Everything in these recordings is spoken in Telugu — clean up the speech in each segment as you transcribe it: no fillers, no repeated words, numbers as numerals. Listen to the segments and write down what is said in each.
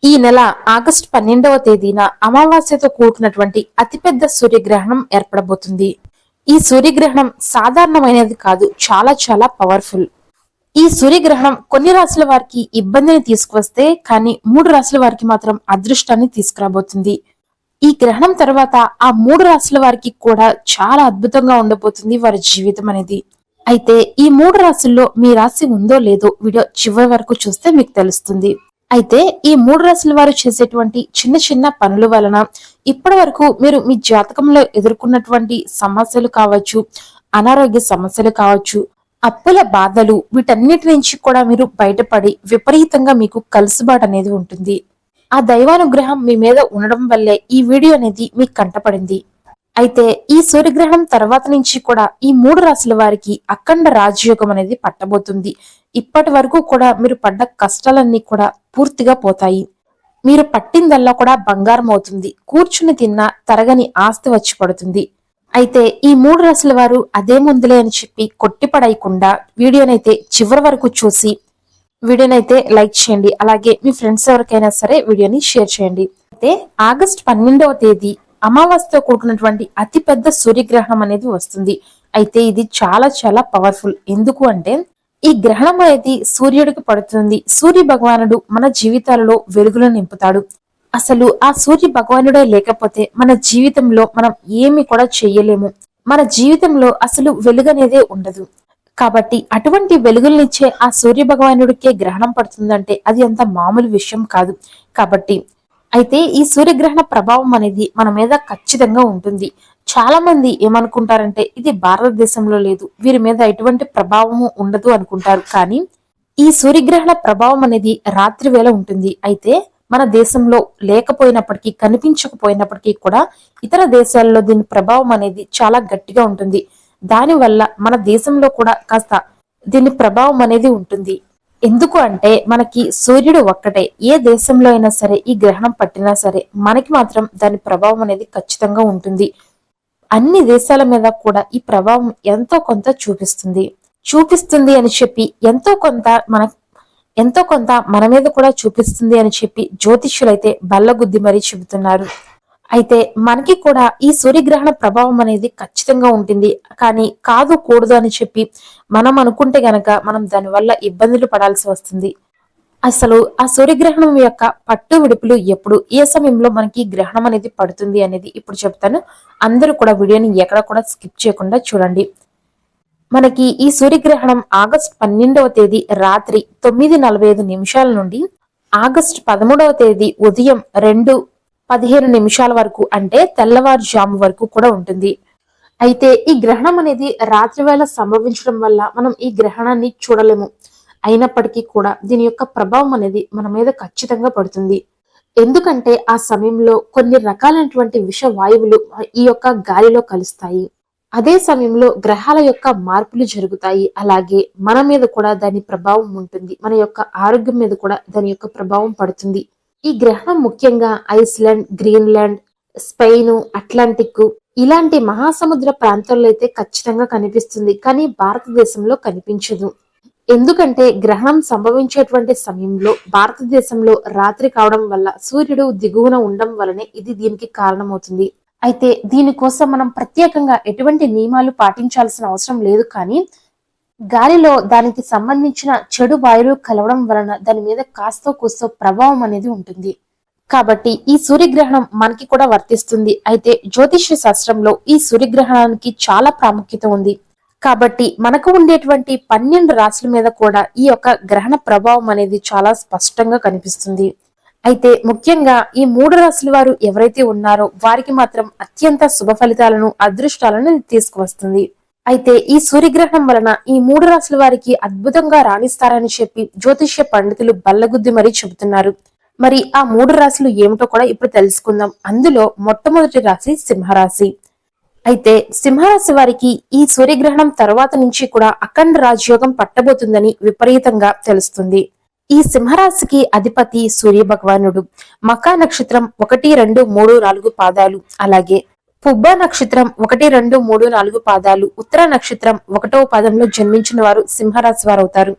ఈ నెల ఆగస్టు 12వ తేదీన అమావాస్యతో కూడుకున్నటువంటి అతిపెద్ద సూర్యగ్రహణం ఏర్పడబోతుంది. ఈ సూర్యగ్రహణం సాధారణమైనది కాదు, చాలా చాలా పవర్ఫుల్. ఈ సూర్యగ్రహణం కొన్ని రాశుల వారికి ఇబ్బందిని తీసుకువస్తే, కానీ 3 రాశుల వారికి మాత్రం అదృష్టాన్ని తీసుకురాబోతుంది. ఈ గ్రహణం తర్వాత ఆ 3 రాశుల వారికి కూడా చాలా అద్భుతంగా ఉండబోతుంది వారి జీవితం అనేది. అయితే ఈ 3 రాశుల్లో మీ రాశి ఉందో లేదో వీడియో చివరి వరకు చూస్తే మీకు తెలుస్తుంది. అయితే ఈ 3 రాశుల వారు చేసేటువంటి చిన్న చిన్న పనుల వలన ఇప్పటి వరకు మీరు మీ జాతకంలో ఎదుర్కొన్నటువంటి సమస్యలు కావచ్చు, అనారోగ్య సమస్యలు కావచ్చు, అప్పుల బాధలు, వీటన్నిటి నుంచి కూడా మీరు బయటపడి విపరీతంగా మీకు కలుసుబాటు అనేది ఉంటుంది. ఆ దైవానుగ్రహం మీ మీద ఉండడం వల్లే ఈ వీడియో అనేది మీకు కంటపడింది. అయితే ఈ సూర్యగ్రహణం తర్వాత నుంచి కూడా ఈ 3 రాశుల వారికి అఖండ రాజయోగం అనేది పట్టబోతుంది. ఇప్పటి వరకు కూడా మీరు పడ్డ కష్టాలన్నీ కూడా పూర్తిగా పోతాయి. మీరు పట్టిందల్లా కూడా బంగారం అవుతుంది. కూర్చుని తిన్నా తరగని ఆస్తి వచ్చి పడుతుంది. అయితే ఈ 3 రాశుల వారు అదే ముందులే అని చెప్పి కొట్టిపడేయకుండా వీడియోనైతే చివరి వరకు చూసి వీడియోనైతే లైక్ చేయండి. అలాగే మీ ఫ్రెండ్స్ ఎవరికైనా సరే వీడియోని షేర్ చేయండి. అయితే ఆగస్టు 12వ తేదీ అమావాస్యతో కూడుకున్నటువంటి అతి పెద్ద సూర్యగ్రహణం అనేది వస్తుంది. అయితే ఇది చాలా చాలా పవర్ఫుల్. ఎందుకు అంటే ఈ గ్రహణం అనేది సూర్యుడికి పడుతుంది. సూర్య భగవానుడు మన జీవితాలలో వెలుగులను నింపుతాడు. అసలు ఆ సూర్య భగవానుడే లేకపోతే మన జీవితంలో మనం ఏమి కూడా చెయ్యలేము. మన జీవితంలో అసలు వెలుగనేదే ఉండదు. కాబట్టి అటువంటి వెలుగులనిచ్చే ఆ సూర్య భగవానుడికే గ్రహణం పడుతుందంటే అది అంత మామూలు విషయం కాదు. కాబట్టి అయితే ఈ సూర్యగ్రహణ ప్రభావం అనేది మన మీద ఖచ్చితంగా ఉంటుంది. చాలా మంది ఏమనుకుంటారంటే ఇది భారతదేశంలో లేదు, వీరి మీద ఎటువంటి ప్రభావము ఉండదు అనుకుంటారు. కానీ ఈ సూర్యగ్రహణ ప్రభావం అనేది రాత్రి వేళ ఉంటుంది. అయితే మన దేశంలో లేకపోయినప్పటికీ, కనిపించకపోయినప్పటికీ కూడా ఇతర దేశాల్లో దీని ప్రభావం అనేది చాలా గట్టిగా ఉంటుంది. దానివల్ల మన దేశంలో కూడా కాస్త దీని ప్రభావం అనేది ఉంటుంది. ఎందుకు అంటే మనకి సూర్యుడు ఒక్కటే. ఏ దేశంలో అయినా సరే ఈ గ్రహణం పట్టినా సరే మనకి మాత్రం దాని ప్రభావం అనేది ఖచ్చితంగా ఉంటుంది. అన్ని దేశాల మీద కూడా ఈ ప్రభావం ఎంతో కొంత చూపిస్తుంది అని చెప్పి ఎంతో కొంత మన మీద కూడా చూపిస్తుంది అని చెప్పి జ్యోతిష్యులైతే బల్లగుద్ది మరీ చెబుతున్నారు. అయితే మనకి కూడా ఈ సూర్యగ్రహణ ప్రభావం అనేది ఖచ్చితంగా ఉంటుంది. కానీ కాదు కూడదు అని చెప్పి మనం అనుకుంటే గనక మనం దానివల్ల ఇబ్బందులు పడాల్సి వస్తుంది. అసలు ఆ సూర్యగ్రహణం యొక్క పట్టు విడుపులు ఎప్పుడు, ఏ సమయంలో మనకి గ్రహణం అనేది పడుతుంది అనేది ఇప్పుడు చెప్తాను. అందరూ కూడా వీడియోని ఎక్కడ కూడా స్కిప్ చేయకుండా చూడండి. మనకి ఈ సూర్యగ్రహణం ఆగస్టు 12వ తేదీ రాత్రి 9:45 నుండి ఆగస్టు 13వ తేదీ ఉదయం 2:15 వరకు, అంటే తెల్లవారుజాము వరకు కూడా ఉంటుంది. అయితే ఈ గ్రహణం అనేది రాత్రి వేళ సంభవించడం వల్ల మనం ఈ గ్రహణాన్ని చూడలేము. అయినప్పటికీ కూడా దీని యొక్క ప్రభావం అనేది మన మీద ఖచ్చితంగా పడుతుంది. ఎందుకంటే ఆ సమయంలో కొన్ని రకాలైనటువంటి విష వాయువులు ఈ యొక్క గాలిలో కలుస్తాయి. అదే సమయంలో గ్రహాల యొక్క మార్పులు జరుగుతాయి. అలాగే మన మీద కూడా దాని ప్రభావం ఉంటుంది. మన యొక్క ఆరోగ్యం మీద కూడా దాని యొక్క ప్రభావం పడుతుంది. ఈ గ్రహణం ముఖ్యంగా ఐస్లాండ్, గ్రీన్లాండ్, స్పెయిన్, అట్లాంటిక్ ఇలాంటి మహాసముద్ర ప్రాంతాల్లో అయితే ఖచ్చితంగా కనిపిస్తుంది. కానీ భారతదేశంలో కనిపించదు. ఎందుకంటే గ్రహణం సంభవించేటువంటి సమయంలో భారతదేశంలో రాత్రి కావడం వల్ల సూర్యుడు దిగువన ఉండడం వలనే ఇది దీనికి కారణమవుతుంది. అయితే దీనికోసం మనం ప్రత్యేకంగా ఎటువంటి నియమాలు పాటించాల్సిన అవసరం లేదు. కానీ గాలిలో దానికి సంబంధించిన చెడు వాయువులు కలవడం వలన దాని మీద కాస్తో కూస్తో ప్రభావం అనేది ఉంటుంది. కాబట్టి ఈ సూర్యగ్రహణం మనకి కూడా వర్తిస్తుంది. అయితే జ్యోతిష్య శాస్త్రంలో ఈ సూర్యగ్రహణానికి చాలా ప్రాముఖ్యత ఉంది. కాబట్టి మనకు ఉండేటువంటి 12 రాశుల మీద కూడా ఈ యొక్క గ్రహణ ప్రభావం అనేది చాలా స్పష్టంగా కనిపిస్తుంది. అయితే ముఖ్యంగా ఈ 3 రాశుల వారు ఎవరైతే ఉన్నారో వారికి మాత్రం అత్యంత శుభ ఫలితాలను, అదృష్టాలను తీసుకువస్తుంది. అయితే ఈ సూర్యగ్రహణం వలన ఈ 3 రాశుల వారికి అద్భుతంగా రాణిస్తారని చెప్పి జ్యోతిష్య పండితులు బల్లగుద్ది మరీ చెబుతున్నారు. మరి ఆ 3 రాశులు ఏమిటో కూడా ఇప్పుడు తెలుసుకుందాం. అందులో మొట్టమొదటి రాశి సింహరాశి. అయితే సింహరాశి వారికి ఈ సూర్యగ్రహణం తర్వాత నుంచి కూడా అఖండ రాజయోగం పట్టబోతుందని విపరీతంగా తెలుస్తుంది. ఈ సింహరాశికి అధిపతి సూర్య భగవానుడు. మకా నక్షత్రం 1, 2, 3, 4 పాదాలు, అలాగే పుబ్బ నక్షత్రం 1, 2, 3, 4 పాదాలు, ఉత్తర నక్షత్రం 1వ పాదంలో జన్మించిన వారు సింహరాశి వారు అవుతారు.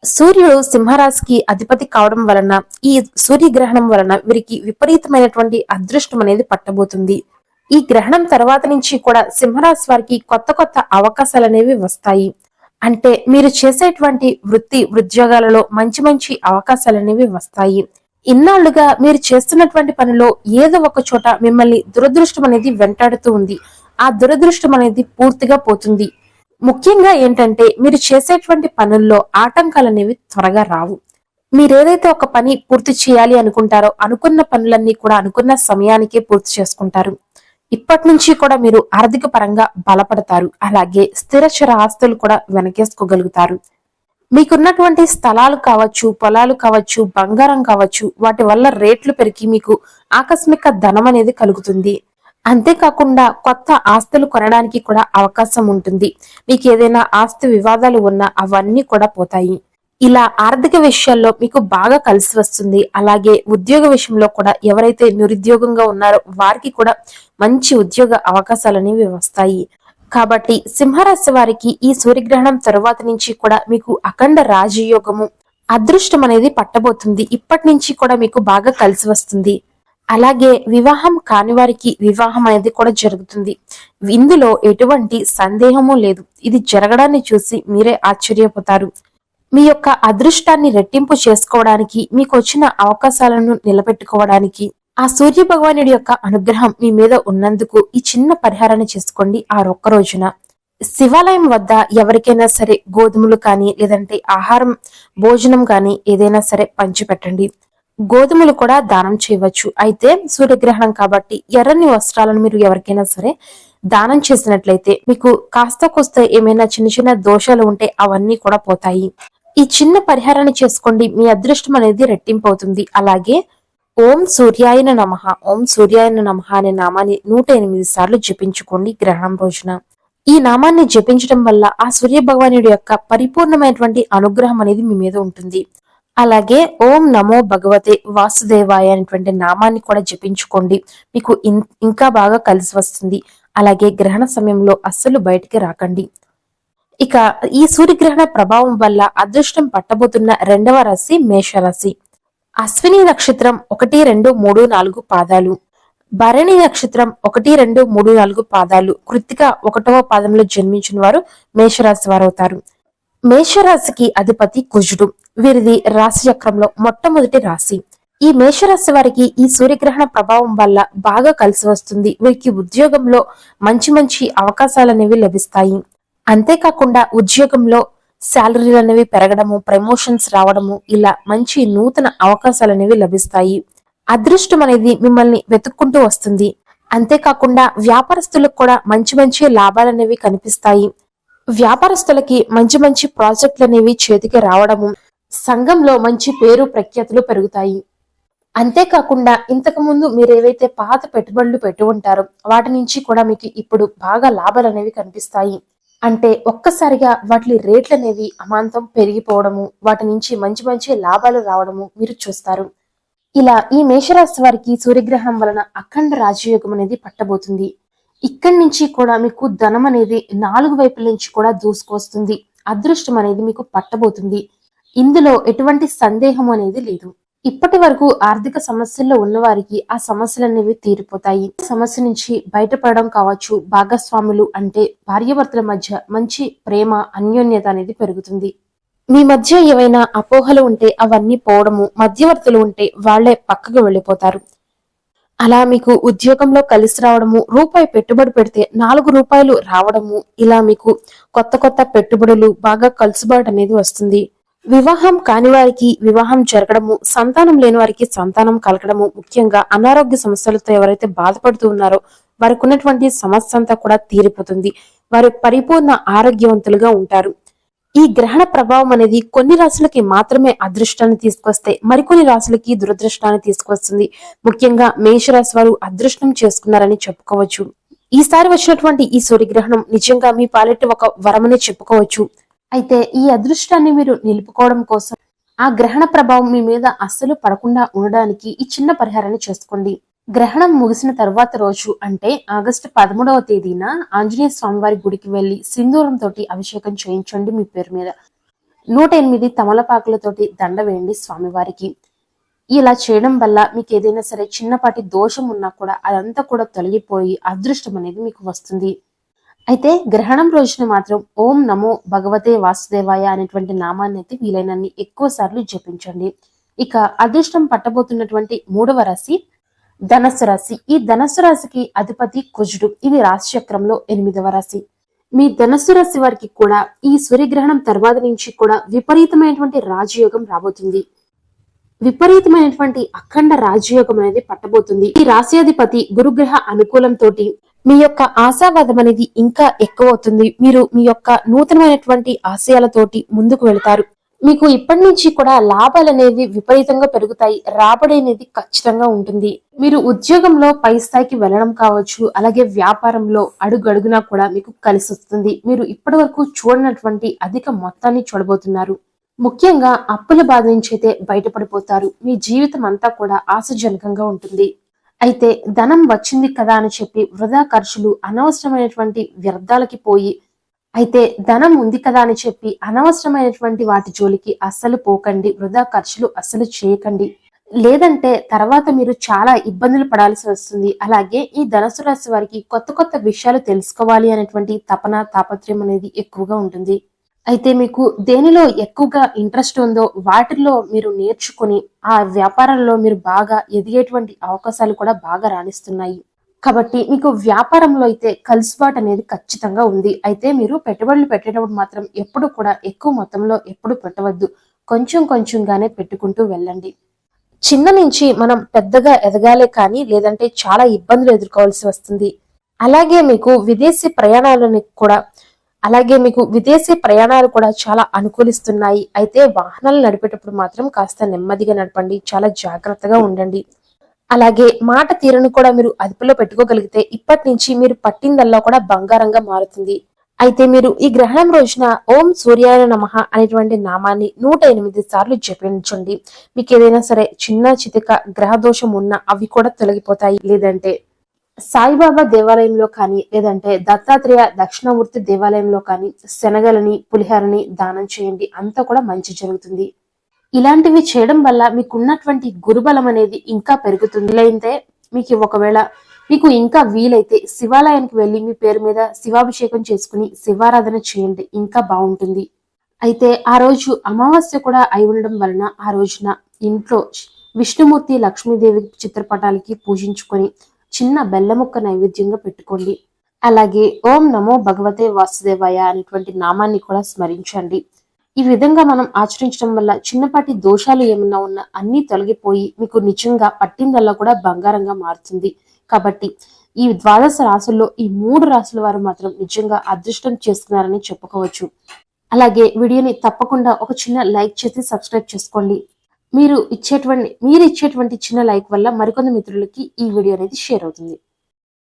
సూర్యుడు సింహరాశికి అధిపతి కావడం వలన ఈ సూర్యగ్రహణం వలన వీరికి విపరీతమైనటువంటి అదృష్టం అనేది పట్టబోతుంది. ఈ గ్రహణం తర్వాత నుంచి కూడా సింహరాశి వారికి కొత్త కొత్త అవకాశాలు అనేవి వస్తాయి. అంటే మీరు చేసేటువంటి వృత్తి ఉద్యోగాలలో మంచి మంచి అవకాశాలు అనేవి వస్తాయి. ఇన్నాళ్లుగా మీరు చేస్తున్నటువంటి పనిలో ఏదో ఒక చోట మిమ్మల్ని దురదృష్టం అనేది వెంటాడుతూ ఉంది. ఆ దురదృష్టం అనేది పూర్తిగా పోతుంది. ముఖ్యంగా ఏంటంటే మీరు చేసేటువంటి పనుల్లో ఆటంకాలు అనేవి త్వరగా రావు. మీరేదైతే ఒక పని పూర్తి చేయాలి అనుకుంటారో అనుకున్న పనులన్నీ కూడా అనుకున్న సమయానికే పూర్తి చేసుకుంటారు. ఇప్పటి నుంచి కూడా మీరు ఆర్థిక పరంగా బలపడతారు. అలాగే స్థిరచర ఆస్తులు కూడా వెనకేసుకోగలుగుతారు. మీకున్నటువంటి స్థలాలు కావచ్చు, పొలాలు కావచ్చు, బంగారం కావచ్చు, వాటి వల్ల రేట్లు పెరిగి మీకు ఆకస్మిక ధనం అనేది కలుగుతుంది. అంతేకాకుండా కొత్త ఆస్తులు కొనడానికి కూడా అవకాశం ఉంటుంది. మీకు ఏదైనా ఆస్తి వివాదాలు ఉన్నా అవన్నీ కూడా పోతాయి. ఇలా ఆర్థిక విషయాల్లో మీకు బాగా కలిసి వస్తుంది. అలాగే ఉద్యోగ విషయంలో కూడా ఎవరైతే నిరుద్యోగంగా ఉన్నారో వారికి కూడా మంచి ఉద్యోగ అవకాశాలు అనేవి వస్తాయి. కాబట్టి సింహరాశి వారికి ఈ సూర్యగ్రహణం తరువాత నుంచి కూడా మీకు అఖండ రాజయోగము అదృష్టం అనేది పట్టబోతుంది. ఇప్పటి నుంచి కూడా మీకు బాగా కలిసి వస్తుంది. అలాగే వివాహం కాని వారికి వివాహం అనేది కూడా జరుగుతుంది. ఇందులో ఎటువంటి సందేహము లేదు. ఇది జరగడాన్ని చూసి మీరే ఆశ్చర్యపోతారు. మీ యొక్క అదృష్టాన్ని రెట్టింపు చేసుకోవడానికి, మీకు వచ్చిన అవకాశాలను నిలబెట్టుకోవడానికి ఆ సూర్య భగవానుడి యొక్క అనుగ్రహం మీ మీద ఉన్నందుకు ఈ చిన్న పరిహారాన్ని చేసుకోండి. ఆ ఒక్క రోజున శివాలయం వద్ద ఎవరికైనా సరే గోధుమలు కానీ లేదంటే ఆహారం భోజనం కానీ ఏదైనా సరే పంచిపెట్టండి. గోధుమలు కూడా దానం చేయవచ్చు. అయితే సూర్యగ్రహణం కాబట్టి ఎర్రని వస్త్రాలను మీరు ఎవరికైనా సరే దానం చేసినట్లయితే మీకు కాస్త కోస్త ఏమైనా చిన్న చిన్న దోషాలు ఉంటే అవన్నీ కూడా పోతాయి. ఈ చిన్న పరిహారాన్ని చేసుకోండి. మీ అదృష్టం అనేది రెట్టింపు అవుతుంది. అలాగే ఓం సూర్యాయన నమః, ఓం సూర్యాయన నమః అనే నామాన్ని 108 సార్లు జపించుకోండి గ్రహణం రోజున. ఈ నామాన్ని జపించడం వల్ల ఆ సూర్య భగవానుడి యొక్క పరిపూర్ణమైనటువంటి అనుగ్రహం అనేది మీ మీద ఉంటుంది. అలాగే ఓం నమో భగవతే వాసుదేవాయ అనేటువంటి నామాన్ని కూడా జపించుకోండి. మీకు ఇంకా బాగా కలిసి వస్తుంది. అలాగే గ్రహణ సమయంలో అస్సలు బయటికి రాకండి. ఇక ఈ సూర్యగ్రహణ ప్రభావం వల్ల అదృష్టం పట్టబోతున్న రెండవ రాశి మేషరాశి. అశ్విని నక్షత్రం 1, 2, 3, 4 పాదాలు, భరణి నక్షత్రం 1, 2, 3, 4 పాదాలు, కృత్తిక 1వ పాదంలో జన్మించిన వారు మేషరాశి వారు అవుతారు. మేషరాశికి అధిపతి కుజుడు. వీరిది రాశి చక్రంలో మొట్టమొదటి రాశి. ఈ మేషరాశి వారికి ఈ సూర్యగ్రహణ ప్రభావం వల్ల బాగా కలిసి వస్తుంది. వీరికి ఉద్యోగంలో మంచి మంచి అవకాశాలు అనేవి లభిస్తాయి. అంతేకాకుండా ఉద్యోగంలో శాలరీలు అనేవి పెరగడము, ప్రమోషన్స్ రావడము, ఇలా మంచి నూతన అవకాశాలు అనేవి లభిస్తాయి. అదృష్టం అనేది మిమ్మల్ని వెతుక్కుంటూ వస్తుంది. అంతేకాకుండా వ్యాపారస్తులకు కూడా మంచి మంచి లాభాలు అనేవి కనిపిస్తాయి. వ్యాపారస్తులకి మంచి మంచి ప్రాజెక్టులు అనేవి చేతికి రావడము, సంఘంలో మంచి పేరు ప్రఖ్యాతులు పెరుగుతాయి. అంతేకాకుండా ఇంతకు ముందు మీరు ఏవైతే పాత పెట్టుబడులు పెట్టి ఉంటారో వాటి నుంచి కూడా మీకు ఇప్పుడు బాగా లాభాలు అనేవి కనిపిస్తాయి. అంటే ఒక్కసారిగా వాటి రేట్లు అనేవి అమాంతం పెరిగిపోవడము, వాటి నుంచి మంచి మంచి లాభాలు రావడము మీరు చూస్తారు. ఇలా ఈ మేషరాశి వారికి సూర్యగ్రహణం వలన అఖండ రాజయోగం అనేది పట్టబోతుంది. ఇక్కడి నుంచి కూడా మీకు ధనం అనేది 4 వైపుల నుంచి కూడా దూసుకొస్తుంది. అదృష్టం అనేది మీకు పట్టబోతుంది. ఇందులో ఎటువంటి సందేహం అనేది లేదు. ఇప్పటి వరకు ఆర్థిక సమస్యల్లో ఉన్న వారికి ఆ సమస్యలు అనేవి తీరిపోతాయి. సమస్య నుంచి బయటపడడం కావచ్చు, భాగస్వాములు అంటే భార్యాభర్తల మధ్య మంచి ప్రేమ అన్యోన్యత అనేది పెరుగుతుంది. మీ మధ్య ఏవైనా అపోహలు ఉంటే అవన్నీ పోవడము, మధ్యవర్తులు ఉంటే వాళ్లే పక్కకు వెళ్ళిపోతారు. అలా మీకు ఉద్యోగంలో కలిసి రావడము, రూపాయి పెట్టుబడి పెడితే 4 రూపాయలు రావడము, ఇలా మీకు కొత్త కొత్త పెట్టుబడులు బాగా కలుసుబాటు అనేది వస్తుంది. వివాహం కాని వారికి వివాహం జరగడము, సంతానం లేని వారికి సంతానం కలగడము, ముఖ్యంగా అనారోగ్య సమస్యలతో ఎవరైతే బాధపడుతూ ఉన్నారో వారికి ఉన్నటువంటి సమస్య అంతా కూడా తీరిపోతుంది. వారు పరిపూర్ణ ఆరోగ్యవంతులుగా ఉంటారు. ఈ గ్రహణ ప్రభావం అనేది కొన్ని రాశులకి మాత్రమే అదృష్టాన్ని తీసుకొస్తే మరికొన్ని రాశులకి దురదృష్టాన్ని తీసుకొస్తుంది. ముఖ్యంగా మేషరాశి వారు అదృష్టం చేసుకున్నారని చెప్పుకోవచ్చు. ఈసారి వచ్చినటువంటి ఈ సూర్యగ్రహణం నిజంగా మీ పాలిట ఒక వరమనే చెప్పుకోవచ్చు. అయితే ఈ అదృష్టాన్ని మీరు నిలుపుకోవడం కోసం ఆ గ్రహణ ప్రభావం మీ మీద అస్సలు పడకుండా ఉండడానికి ఈ చిన్న పరిహారాన్ని చేసుకోండి. గ్రహణం ముగిసిన తరువాత రోజు అంటే ఆగస్టు 13వ తేదీన ఆంజనేయ స్వామివారి గుడికి వెళ్లి సింధూరం తోటి అభిషేకం చేయించండి మీ పేరు మీద. 108 తమలపాకులతోటి దండ వేయండి స్వామివారికి. ఇలా చేయడం వల్ల మీకు ఏదైనా సరే చిన్నపాటి దోషం ఉన్నా కూడా అదంతా కూడా తొలగిపోయి అదృష్టం అనేది మీకు వస్తుంది. అయితే గ్రహణం రోజున మాత్రం ఓం నమో భగవతే వాసుదేవాయ అనేటువంటి నామాన్ని అయితే వీలైనన్ని ఎక్కువ సార్లు జపించండి. ఇక అదృష్టం పట్టబోతున్నటువంటి 3వ రాశి ధనస్సు రాశి. ఈ ధనస్సు రాశికి అధిపతి కుజుడు. ఇది రాశి చక్రంలో 8వ రాశి. మీ ధనస్సు రాశి వారికి కూడా ఈ సూర్యగ్రహణం తర్వాత నుంచి కూడా విపరీతమైనటువంటి రాజయోగం రాబోతుంది. విపరీతమైనటువంటి అఖండ రాజయోగం అనేది పట్టబోతుంది. ఈ రాశ్యాధిపతి గురుగ్రహ అనుకూలంతో మీ యొక్క ఆశావాదం అనేది ఇంకా ఎక్కువ అవుతుంది. మీరు మీ యొక్క నూతనమైనటువంటి ఆశయాలతోటి ముందుకు వెళతారు. మీకు ఇప్పటి నుంచి కూడా లాభాలు అనేవి విపరీతంగా పెరుగుతాయి. రాబడి అనేది ఖచ్చితంగా ఉంటుంది. మీరు ఉద్యోగంలో పై స్థాయికి వెళ్ళడం కావచ్చు, అలాగే వ్యాపారంలో అడుగడుగునా కూడా మీకు కలిసి వస్తుంది. మీరు ఇప్పటి వరకు చూడనటువంటి అధిక మొత్తాన్ని చూడబోతున్నారు. ముఖ్యంగా అప్పుల బాధ నుంచి అయితే బయటపడిపోతారు. మీ జీవితం అంతా కూడా ఆశాజనకంగా ఉంటుంది. అయితే ధనం వచ్చింది కదా అని చెప్పి వృధా ఖర్చులు, అనవసరమైనటువంటి వ్యర్థాలకి పోయి, అయితే ధనం ఉంది కదా అని చెప్పి అనవసరమైనటువంటి వాటి జోలికి అస్సలు పోకండి. వృధా ఖర్చులు అస్సలు చేయకండి. లేదంటే తర్వాత మీరు చాలా ఇబ్బందులు పడాల్సి వస్తుంది. అలాగే ఈ ధనుసు రాశి వారికి కొత్త కొత్త విషయాలు తెలుసుకోవాలి అనేటువంటి తపన తాపత్రయం అనేది ఎక్కువగా ఉంటుంది. అయితే మీకు దేనిలో ఎక్కువగా ఇంట్రెస్ట్ ఉందో వాటిల్లో మీరు నేర్చుకుని ఆ వ్యాపారంలో మీరు బాగా ఎదిగేటువంటి అవకాశాలు కూడా బాగా రాణిస్తున్నాయి. కాబట్టి మీకు వ్యాపారంలో అయితే కలుసుబాటు అనేది ఖచ్చితంగా ఉంది. అయితే మీరు పెట్టుబడులు పెట్టేటప్పుడు మాత్రం ఎప్పుడు కూడా ఎక్కువ మొత్తంలో ఎప్పుడు పెట్టవద్దు. కొంచెం కొంచెంగానే పెట్టుకుంటూ వెళ్ళండి. చిన్న నుంచి మనం పెద్దగా ఎదగాలే కానీ లేదంటే చాలా ఇబ్బందులు ఎదుర్కోవాల్సి వస్తుంది. అలాగే మీకు విదేశీ ప్రయాణాలు కూడా చాలా అనుకూలిస్తున్నాయి. అయితే వాహనాలు నడిపేటప్పుడు మాత్రం కాస్త నెమ్మదిగా నడపండి. చాలా జాగ్రత్తగా ఉండండి. అలాగే మాట తీరును కూడా మీరు అదుపులో పెట్టుకోగలిగితే ఇప్పటి నుంచి మీరు పట్టిందల్లా కూడా బంగారంగా మారుతుంది. అయితే మీరు ఈ గ్రహణం రోజున ఓం సూర్యాయ నమః అనేటువంటి నామాన్ని 108 సార్లు జపించండి. మీకు ఏదైనా సరే చిన్న చితిక గ్రహ దోషం ఉన్నా అవి కూడా తొలగిపోతాయి. లేదంటే సాయిబాబా దేవాలయంలో కానీ లేదంటే దత్తాత్రేయ దక్షిణామూర్తి దేవాలయంలో కానీ శనగలని పులిహారని దానం చేయండి. అంతా కూడా మంచి జరుగుతుంది. ఇలాంటివి చేయడం వల్ల మీకున్నటువంటి గురుబలం అనేది ఇంకా పెరుగుతుంది. లేదంటే ఒకవేళ మీకు ఇంకా వీలైతే శివాలయానికి వెళ్లి మీ పేరు మీద శివాభిషేకం చేసుకుని శివారాధన చేయండి. ఇంకా బాగుంటుంది. అయితే ఆ రోజు అమావాస్య కూడా అయి ఉండడం వలన ఆ రోజున ఇంట్లో విష్ణుమూర్తి లక్ష్మీదేవి చిత్రపటాలకి పూజించుకొని చిన్న బెల్లముక్క నైవేద్యంగా పెట్టుకోండి. అలాగే ఓం నమో భగవతే వాసుదేవాయ అనేటువంటి నామాన్ని కూడా స్మరించండి. ఈ విధంగా మనం ఆచరించడం వల్ల చిన్నపాటి దోషాలు ఏమన్నా ఉన్నా అన్ని తొలగిపోయి మీకు నిజంగా పట్టిందల్లా కూడా బంగారంగా మారుతుంది. కాబట్టి ఈ 12 రాశుల్లో ఈ 3 రాశుల వారు మాత్రం నిజంగా అదృష్టం చేసుకున్నారని చెప్పుకోవచ్చు. అలాగే వీడియోని తప్పకుండా ఒక చిన్న లైక్ చేసి సబ్స్క్రైబ్ చేసుకోండి. మీరు ఇచ్చేటువంటి చిన్న లైక్ వల్ల మరికొంత మిత్రులకి ఈ వీడియో అనేది షేర్ అవుతుంది.